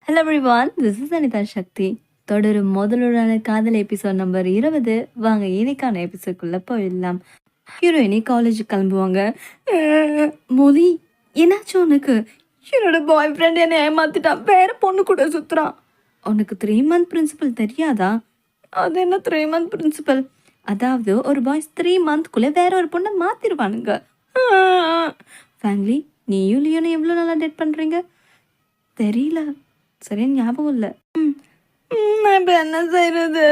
Hello everyone, this is Anita Shakti. தொடரும் முதலுடான காதல் episode number 20. வாங்க இன்னைக்கான எபிசோட்குள்ள போயிடலாம். ஹீரோயினி காலேஜ் கிளம்புவாங்க. மொழி என்னாச்சு உனக்கு? என்னோட பாய் ஃப்ரெண்ட் என்னை ஏமாத்திட்டான், வேற பொண்ணு கூட சுத்துறான். உனக்கு 3 month பிரின்சிபல் தெரியாதா? அது என்ன 3 month பிரின்சிபல்? அதாவது ஒரு பாய்ஸ் 3 monthக்குள்ளே வேற ஒரு பொண்ணை மாத்திருவானுங்க. ஃபேமிலி, நீயும் லியோனும் எவ்வளோ நல்லா டேட் பண்ணுறீங்க? தெரியல, சரியா ஞாபகம் இல்லை. நான் இப்போ என்ன செய்யறது?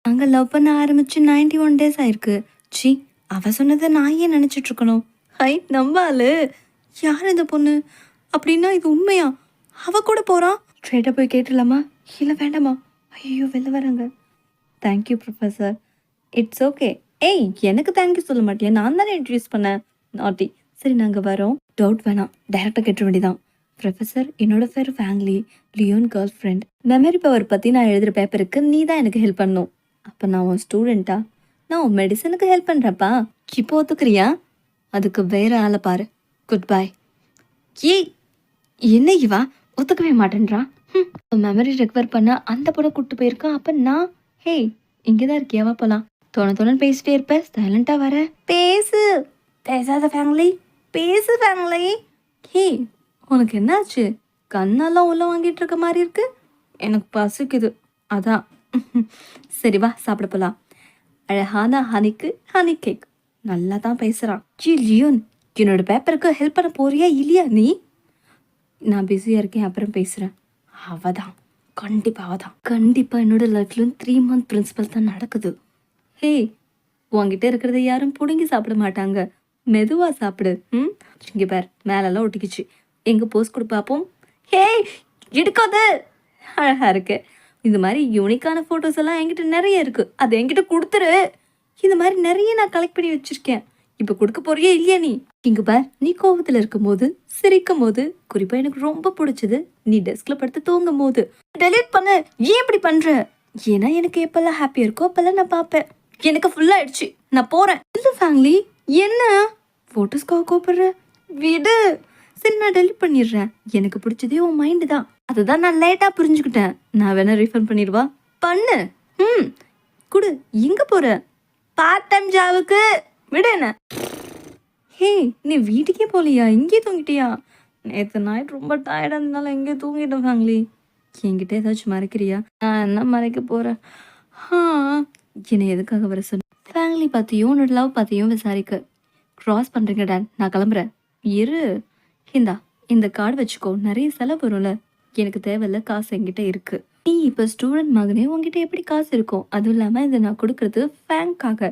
நாங்கள் லவ் பண்ண ஆரம்பிச்சு 91 days ஆயிருக்கு. சி, அவ சொன்னதை நான் ஏன் நினச்சிட்டு இருக்கணும்? ஹை, நம்பாலு யார் இந்த பொண்ணு? அப்படின்னா இது உண்மையா? அவ கூட போகிறான். ஸ்ட்ரெயிட்டாக போய் கேட்டுடலாமா இல்லை வேண்டாமா? ஐயோ, வெளில வராங்க. Thank you professor. It's okay. ஏய், எனக்கு தேங்க்யூ சொல்ல மாட்டியா? நான் தானே இன்ட்ரடியூஸ் பண்ணேன். நாட்டி. சரி, நாங்கள் வரோம். டவுட் வேணாம், டைரெக்டாக கேட்ட வேண்டியதான். ப்ரொஃபஸர், என்னோட பேர் Fangli, Leon girlfriend. Memory power பற்றி நான் எழுதுகிற பேப்பருக்கு நீ தான் எனக்கு ஹெல்ப் பண்ணணும். அப்போ நான் உன் ஸ்டூடெண்ட்டா? நான் உன் மெடிசனுக்கு ஹெல்ப் பண்ணுறப்பா. இப்போ ஒத்துக்கிறியா? அதுக்கு வேற ஆளை பாரு. Good bye. ஏய், என்ன இவா ஒத்துக்கவே மாட்டேன்றா? மெமரி ரெக்கவர் பண்ண அந்த படம் கூப்பிட்டு போயிருக்கான். அப்போ நான் ஹே இங்கே தான் இருக்கியாவா? போகலாம். தோணு பேசிட்டே இருப்ப, சைலண்டாக வர. பேசு. பேசாத ஃபேமிலி, பேசு ஃபேமிலி. ஹே, உனக்கு என்னாச்சு? கண்ணெல்லாம் உள்ள வாங்கிட்டு இருக்க மாதிரி இருக்கு. எனக்கு பசிக்குது, அதான். சரி வா, சாப்பிட போகலாம். அழகான ஹனிக்கு ஹனி கேக். நல்லா தான் பேசுகிறான். ஜி லியோன், என்னோட பேப்பருக்கு ஹெல்ப் பண்ண போறியா இல்லையா நீ? நான் பிஸியாக இருக்கேன், அப்புறம் பேசுகிறேன். அவதான், கண்டிப்பாக அவதான். கண்டிப்பாக என்னோட லைஃப்லையும் 3 month பிரின்சிபல் தான் நடக்குது. ஹே, உங்ககிட்ட இருக்கிறத யாரும் பிடுங்கி சாப்பிட மாட்டாங்க. மெதுவாக சாப்பிடு. இங்கே பேர் மேலெல்லாம் ஒட்டிக்கிச்சு. எங்கே போஸ்ட் கொடு பார்ப்போம். ஹே, எடுக்காது. அழகாக இருக்கு. இந்த மாதிரி யூனிக்கான ஃபோட்டோஸ் எல்லாம் என்கிட்ட நிறைய இருக்குது. அது என்கிட்ட கொடுத்துரு. இந்த மாதிரி நிறைய நான் கலெக்ட் பண்ணி வச்சுருக்கேன். இப்போ கொடுக்க போறியே இல்லையா நீ? இங்கே பார், நீ கோபத்தில் இருக்கும் போது, சிரிக்கும் போது, குறிப்பாக எனக்கு ரொம்ப பிடிச்சது நீ டெஸ்கில் படுத்து தூங்கும் போது. டெலீட் பண்ணு. ஏன் இப்படி பண்ணுற? ஏன்னா எனக்கு எப்பெல்லாம் ஹாப்பியாக இருக்கோ அப்பெல்லாம் நான் பார்ப்பேன். எனக்கு ஃபுல்லாகிடுச்சு, நான் போகிறேன். இல்லை ஃபேமிலி, என்ன ஃபோட்டோஸ்க்காக கூப்பிடுற? விடு. சரி, நான் டெலிட் பண்ணிடுறேன். எனக்கு பிடிச்சதே உன் மைண்டு தான். அதுதான் நான் லேட்டாக புரிஞ்சுக்கிட்டேன். நான் வேணா ரீஃபண்ட் பண்ணிடுவா? பண்ணு. குடு. எங்கே போகிற? பார்ட் டைம் ஜாபுக்கு. விடு என்ன. ஹே, நீ வீட்டுக்கே போகலையா? இங்கே தூங்கிட்டியா? நேற்று நைட் ரொம்ப டயர்டாக இருந்தாலும் எங்கேயே தூங்கிட்டேன் ஃபேமிலி. என்கிட்ட ஏதாச்சும் மறைக்கிறியா? நான் என்ன மறைக்க போகிறேன்? என்னை எதுக்காக வர சொன்ன? ஃபேமிலி பார்த்தியும் உன்னோட லவ் பார்த்தியும் விசாரிக்க க்ராஸ் பண்ணுறீங்க டான். நான் கிளம்புறேன். இரு. இந்த கார்டு வச்சுக்கோ, நிறைய செலவு வரும்ல. எனக்கு தேவையில்ல, காசு என்கிட்ட இருக்கு. நீ இப்போ ஸ்டூடெண்ட் மகனே, உங்ககிட்ட எப்படி காசு இருக்கும்? அதுவும் இல்லாமல் இதை நான் கொடுக்கறது ஃபேங்காக.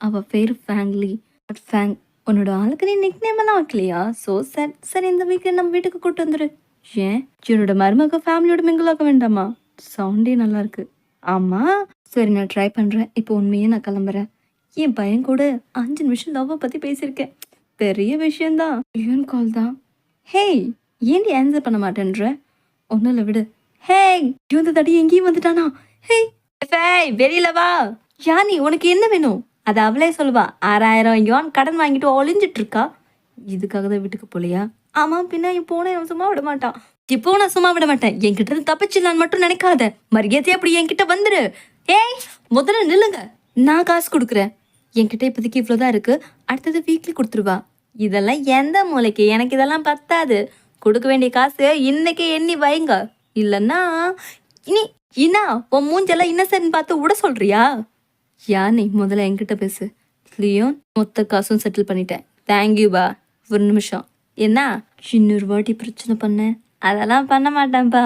அவள் பேர் ஃபேங்லி. பட் ஃபேங், உன்னோட ஆளுக்கு நீ நிக் நேம் எல்லாம் வைக்கலையா? So sir. சரி, இந்த வீக்கெண்ட் நம்ம வீட்டுக்கு கூப்பிட்டு வந்துரு. ஏன் என்னோட மருமக ஃபேமிலியோட மிங்கிளாக்க வேண்டாமா? சவுண்டே நல்லா இருக்கு. ஆமாம், சரி நான் ட்ரை பண்ணுறேன். இப்போ உண்மையே நான் கிளம்புறேன். என் பையன் கூட 5 நிமிஷம் லவ்வை பற்றி பேசியிருக்கேன். பெரிய விஷயந்தான். லியோன் கால் தான். ஹேய், ஏன்டி ஆன்சர் பண்ண மாட்டேன்ற? ஒன்றும் இல்லை, விடு. ஹேய், இந்த தடி எங்கேயும் வந்துட்டானா? ஹேய், வெளியில வா. யானி, உனக்கு என்ன வேணும்? அது அவளே சொல்லுவா. 6000 யுவான் கடன் வாங்கிட்டு ஒளிஞ்சிட்டு இருக்கா. இதுக்காக தான் வீட்டுக்கு போலையா? ஆமாம், பின்ன இப்போ நான் சும்மா விட மாட்டான். இப்போ நான் சும்மா விட மாட்டேன். என்கிட்ட இருந்து தப்பிச்சிடலான்னு மட்டும் நினைக்காத. மரியாதையே அப்படி என்கிட்ட வந்துரு. ஏய், முதல்ல நில்லுங்க. நான் காசு கொடுக்குறேன். என்கிட்ட இப்போதைக்கு இவ்வளோதான் இருக்கு. அடுத்தது வீக்லி கொடுத்துருவா. இதெல்லாம் எந்த மூளைக்கு? எனக்கு இதெல்லாம் பத்தாது. கொடுக்க வேண்டிய காசு இன்னைக்கே எண்ணி வைங்க. இல்லைன்னா இனி இன்னா உன் மூஞ்செல்லாம் இன்னசென்ட் பார்த்து விட சொல்றியா? யானி, முதல்ல என்கிட்ட பேசு. லியோன், மொத்த காசும் செட்டில் பண்ணிட்டேன். தேங்க்யூபா. ஒரு நிமிஷம். என்ன இன்னொரு வாட்டி பிரச்சனை பண்ண? அதெல்லாம் பண்ண மாட்டேன்ப்பா.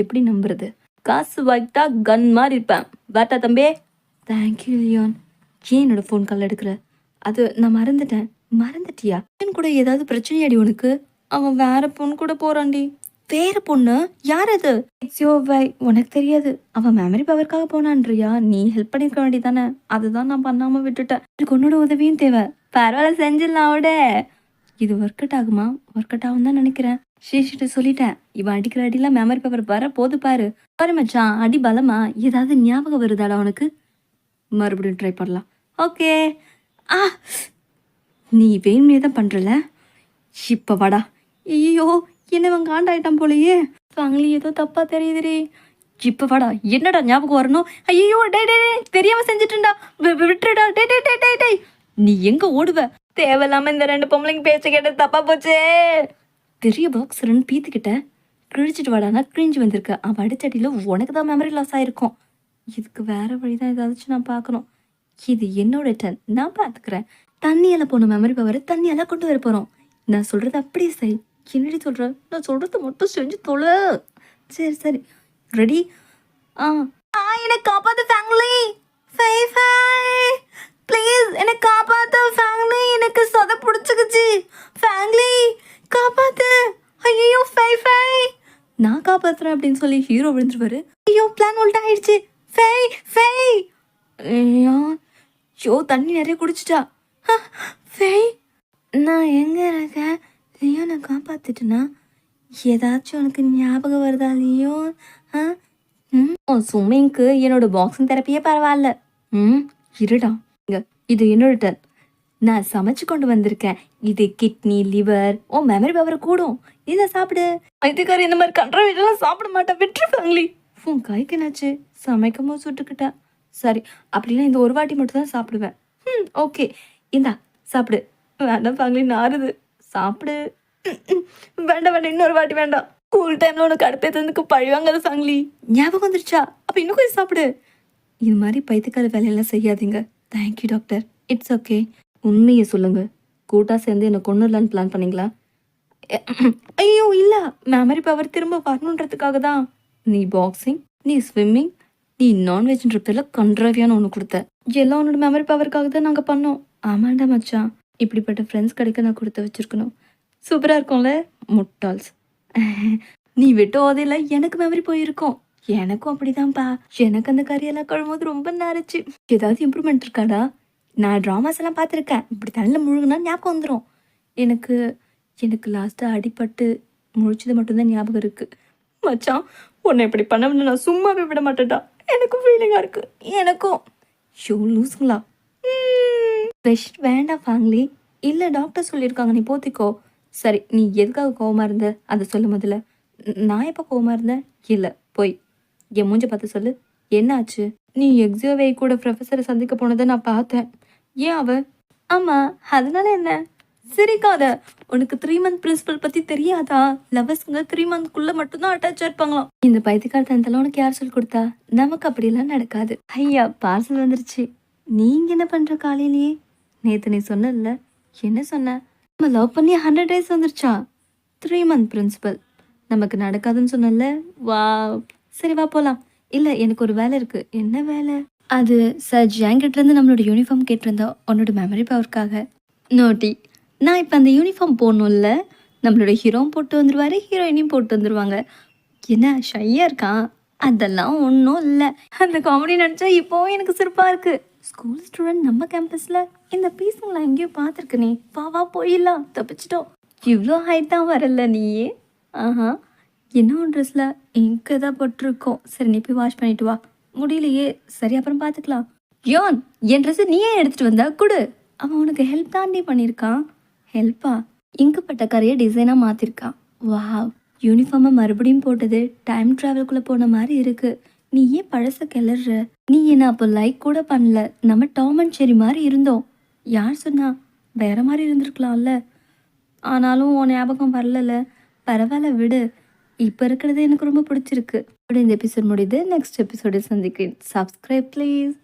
எப்படி நம்புறது? காசு வாங்கிட்டா கன் மாதிரி இருப்பேன். பாட்டா தம்பி. Thank you Leon. ஏன் என்னோட ஃபோன் கால் எடுக்கிற? அது நான் மறந்துட்டேன். மறந்துட்டியா? என் கூட ஏதாவது பிரச்சனையாடி உனக்கு? அவன் வேற பொண்ணு கூட போறான்டி. வேற பொண்ணு? யார் அது? உனக்கு தெரியாது. அவன் மெமரி பவருக்காக போனான்றியா? நீ ஹெல்ப் பண்ணிருக்க வேண்டியதானே? அதுதான் நான் பண்ணாம விட்டுட்டேன். எனக்கு உன்னோட உதவியும் தேவை. பரவாயில்ல, செஞ்சிடலாம். அவட இது ஒர்க் அவுட் ஆகுமா? ஒர்க் அவுட் ஆகும் தான் நினைக்கிறேன். ஸ்ரீஷிட்ட சொல்லிட்டேன். இவன் அடிக்கிற அடியில் மெமரி பவர் வர போது பாரு. பாரு மச்சான், அடி பலமா? ஏதாவது ஞாபகம் வருதாடா உனக்கு? மறுபடியும் ட்ரை பண்ணலாம். ஓகே. நீ வேணுமே தான் பண்ணுறல. இப்போ வாடா. ஐயோ, என்ன இவன் காண்டாயிட்டான் போலையே. ஃபேமிலி ஏதோ தப்பா தெரியுதுடி. இப்ப வாடா, என்னடா ஞாபகம் வரணும்? ஐயோ டேய் டேய் டேய், தெரியாம செஞ்சுட்டேன்டா, விட்டுடா, டேய் டேய் டேய் டேய் டேய். நீ எங்க ஓடுவ? தேவையில்லாம இந்த 2 பொம்பளைங்க பேச்ச கேட்டது தப்பா போச்சே. பெரிய பாக்ஸர்னு பீத்துக்கிட்ட கிழிச்சிட்டு வாடானா கிழிஞ்சு வந்திருக்க. அவன் அடிச்சடியில் உனக்கு தான் மெமரி லாஸ் ஆயிருக்கும். இதுக்கு வேற வழிதான் ஏதாச்சும் நான் பார்க்கணும். இது என்னோட டர்ன், நான் பார்த்துக்கிறேன். தண்ணியால் போன மெமரி பவர் தண்ணியால் கொண்டு வர போகிறோம். நான் சொல்கிறது அப்படியே செய். என்னடி சொல்கிறேன்? நான் சொல்கிறது மட்டும் செஞ்சு தொலை. சரி சரி, ரெடி? ஆ ஆ என்னை காப்பாற்று ஃபேமிலி. ப்ளீஸ் என்னை காப்பாற்று ஃபேமிலி. எனக்கு சொத பிடிச்சிக்கிச்சு ஃபேமிலி, காப்பாற்று. ஐயோ ஃபை நான் காப்பாற்றுறேன் அப்படின்னு சொல்லி ஹீரோ விழுந்துருவாரு. ஐயோ பிளான் உல்ட்டா ஆயிடுச்சு. ஃபை ஐயோ ஷோ தண்ணி நிறைய குடிச்சிட்டா. ஃபை நான் எங்கே இருக்கேன்? லியோ நான் காப்பாற்றிட்டேன்னா ஏதாச்சும் உனக்கு ஞாபகம் வருதா லியோ? ஸ்விம்மிங்க்கு என்னோட பாக்ஸிங் தெரப்பியே பரவாயில்ல. இருடா, இது என்னோட டர்ன். நான் சமைச்சு கொண்டு வந்திருக்கேன். இது கிட்னி, லிவர், மெமரி பவர் கூடும். இதை சாப்பிடு. இதுக்காரி இந்த மாதிரி கண்ட்ரோலாம் சாப்பிட மாட்டேன், விட்டுருப்பாங்களே. உன் கைக்கு என்னாச்சு? சமைக்கும் போது சுட்டுக்கிட்டா. சரி, அப்படின்னா இந்த ஒரு வாட்டி மட்டும் தான் சாப்பிடுவேன். ஓகே, இந்தா சாப்பிடு. வேண்டாம் ஃபேமிலி, நாறுது. சாப்பிடு. வேண்டாம் இன்னொரு வாட்டி வேண்டாம். ஸ்கூல் டைமில் உனக்கு அடுப்பேற்றதுக்கு பழிவாங்காத ஃபேமிலி. ஞாபகம் வந்துருச்சா? அப்போ இன்னும் கொஞ்சம் சாப்பிடு. இது மாதிரி பைத்தியக்கார வேலையெல்லாம் செய்யாதீங்க. Thank you doctor. It's okay. உண்மையை சொல்லுங்க, கூட்டா சேர்ந்து என்னை கொண்டுடலான்னு பிளான் பண்ணீங்களா? ஐயோ இல்லை, மெமரி பவர் திரும்ப வரணுன்றதுக்காக தான். நீ பாக்ஸிங், நீ ஸ்விம்மிங், நீ நான்வெஜ்ன்ற பேரில் கண்ட்ராவியான ஒன்று கொடுத்த. எல்லாம் உன்னோட மெமரி பவருக்காக தான் நாங்கள் பண்ணோம். ஆமாண்டா மச்சான், இப்படிப்பட்ட ஃப்ரெண்ட்ஸ் கிடைக்க நான் கொடுத்து வச்சிருக்கணும். சூப்பராக இருக்கும்ல முட்டாள்ஸ். நீ விட்டு ஓதையில எனக்கு மெமரி போயிருக்கோம். எனக்கும் அப்படிதான்ப்பா. எனக்கு அந்த கறியெல்லாம் கழும்போது ரொம்ப நேரச்சு. ஏதாவது இம்ப்ரூவ்மெண்ட் இருக்காடா? நான் ட்ராமாஸ் எல்லாம் பார்த்துருக்கேன். இப்படி தண்ணியில் முழுகுனா ஞாபகம் வந்துடும். எனக்கு லாஸ்ட்டாக அடிபட்டு முழிச்சது மட்டும்தான் ஞாபகம் இருக்குது. மச்சான், உன்னை இப்படி பண்ண நான் சும்மாவே விட மாட்டேன்டா. எனக்கும் ஃபீலிங்காக இருக்குது. எனக்கும் ஷோ லூஸுங்களா? பெஸ்ட் வேண்டாம் ஃபேமிலி. இல்லை டாக்டர் சொல்லியிருக்காங்க, நீ போத்திக்கோ. சரி, நீ எதுக்காக கோவமாக இருந்த அதை சொல்ல முதல்ல. நான் எப்போ கோவமாக இருந்தேன்? இல்லை போய் என் மூஞ்ச பார்த்து சொல்லு. என்ன ஆச்சு? நீ எக்ஸியோவை கூட ப்ரொஃபஸரை சந்திக்க போனதை நான் பார்த்தேன். ஏன் அவ? ஆமாம், அதனால என்ன? சிரிக்காத. உனக்கு 3 மந்த் பிரின்சிபல் பற்றி தெரியாதா? லவர்ஸுங்க 3 மந்த்க்குள்ளே மட்டும்தான் அட்டாச்சாக இருப்பாங்களாம். இந்த பைத்தியக்காரத்தனத்தெல்லாம் உனக்கு யார் சொல்லி கொடுத்தா? நமக்கு அப்படியெல்லாம் நடக்காது. ஐயா பார்சல் வந்துருச்சு. நீங்கள் என்ன பண்ணுற காலையிலேயே? நேற்று நீ சொன்னல. என்ன சொன்ன? நம்ம லவ் பண்ணி 100 days வந்துருச்சா? 3 மந்த் பிரின்சிபல் நமக்கு நடக்காதுன்னு சொன்னல. வா, சரி வா போகலாம். இல்லை, எனக்கு ஒரு வேலை இருக்குது. என்ன வேலை? அது சார் ஜாங்கிட்டேருந்து நம்மளோட யூனிஃபார்ம் கேட்டிருந்தோம், உன்னோட மெமரி பவருக்காக. நோட்டி, நான் இப்போ அந்த யூனிஃபார்ம் போடணும்ல. நம்மளோட ஹீரோவும் போட்டு வந்துடுவார், ஹீரோயினையும் போட்டு வந்துடுவாங்க. என்ன ஷையாக இருக்கான்? அதெல்லாம் ஒன்றும் இல்லை. அந்த காமெடி நடிச்சா இப்போவும் எனக்கு சிறப்பாக இருக்குது. ஸ்கூல் ஸ்டூடெண்ட் நம்ம கேம்பஸில் இந்த பீஸுங்களை எங்கேயோ பார்த்துருக்கனே. வா போயிடலாம், தப்பிச்சிட்டோம். இவ்வளோ ஹைட் தான் வரல நீயே. ஆஹா, என்ன ஒரு ட்ரெஸ்ஸில் இங்கே தான் போட்டிருக்கோம். சரி, நீ போய் வாஷ் பண்ணிட்டு வா. முடியலையே, சரி அப்புறம் பார்த்துக்கலாம். யோன், என் ட்ரெஸ்ஸு நீயே எடுத்துகிட்டு வந்தா கொடு. அவன் உனக்கு ஹெல்ப் தாண்டி பண்ணியிருக்கான். ஹெல்ப்பா? இங்குப்பட்ட கரையை டிசைனாக மாற்றிருக்கான். வா, யூனிஃபார்மை மறுபடியும் போட்டது டைம் ட்ராவலுக்குள்ளே போன மாதிரி இருக்குது. நீ ஏன் பழச கிளற? நீ என்ன அப்போ லைக் கூட பண்ணல. நம்ம டாம் அண்ட் செரி மாதிரி இருந்தோம். யார் சொன்னா? வேற மாதிரி இருந்திருக்கலாம்ல. ஆனாலும் உன் ஞாபகம் வரல. பரவாயில்ல விடு. இப்போ இருக்கிறது எனக்கு ரொம்ப பிடிச்சிருக்கு. அப்படி இந்த எபிசோட் முடியுது. நெக்ஸ்ட் எபிசோடு சந்திக்கிறேன். Subscribe please.